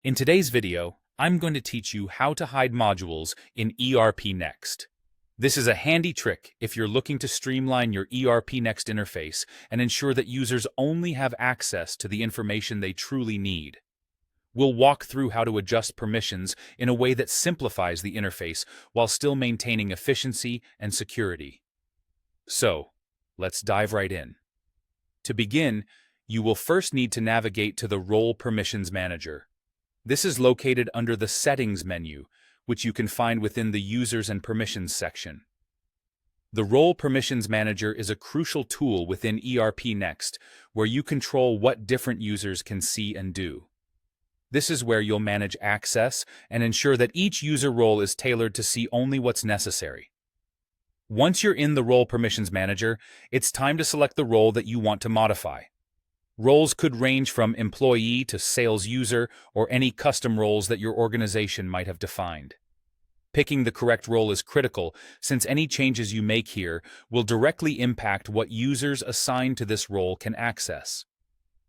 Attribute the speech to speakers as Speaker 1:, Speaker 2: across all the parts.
Speaker 1: In today's video, I'm going to teach you how to hide modules in ERPNext. This is a handy trick if you're looking to streamline your ERPNext interface and ensure that users only have access to the information they truly need. We'll walk through how to adjust permissions in a way that simplifies the interface while still maintaining efficiency and security. So, let's dive right in. To begin, you will first need to navigate to the Role Permissions Manager. This is located under the Settings menu, which you can find within the Users and Permissions section. The Role Permissions Manager is a crucial tool within ERPNext, where you control what different users can see and do. This is where you'll manage access and ensure that each user role is tailored to see only what's necessary. Once you're in the Role Permissions Manager, it's time to select the role that you want to modify. Roles could range from employee to sales user or any custom roles that your organization might have defined. Picking the correct role is critical, since any changes you make here will directly impact what users assigned to this role can access.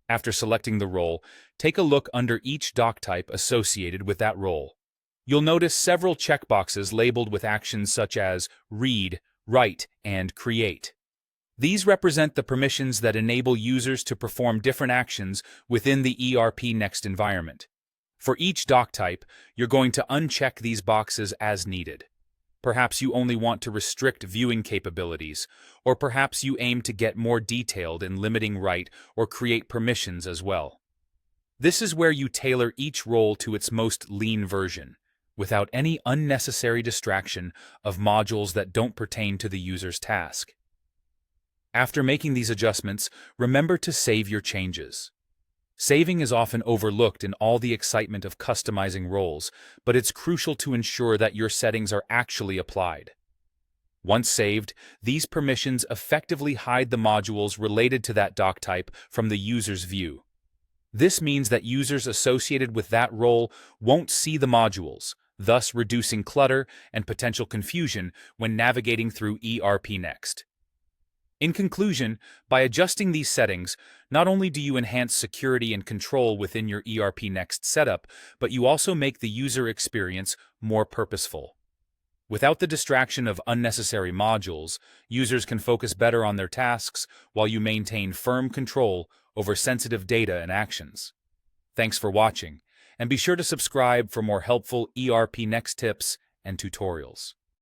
Speaker 1: After selecting the role, take a look under each doc type associated with that role. You'll notice several checkboxes labeled with actions such as Read, Write, and Create. These represent the permissions that enable users to perform different actions within the ERPNext environment. For each doc type, you're going to uncheck these boxes as needed. Perhaps you only want to restrict viewing capabilities, or perhaps you aim to get more detailed in limiting write or create permissions as well. This is where you tailor each role to its most lean version, without any unnecessary distraction of modules that don't pertain to the user's task. After making these adjustments, remember to save your changes. Saving is often overlooked in all the excitement of customizing roles, but it's crucial to ensure that your settings are actually applied. Once saved, these permissions effectively hide the modules related to that doc type from the user's view. This means that users associated with that role won't see the modules, thus reducing clutter and potential confusion when navigating through ERPNext. In conclusion, by adjusting these settings, not only do you enhance security and control within your ERPNext setup, but you also make the user experience more purposeful. Without the distraction of unnecessary modules, users can focus better on their tasks while you maintain firm control over sensitive data and actions. Thanks for watching, and be sure to subscribe for more helpful ERPNext tips and tutorials.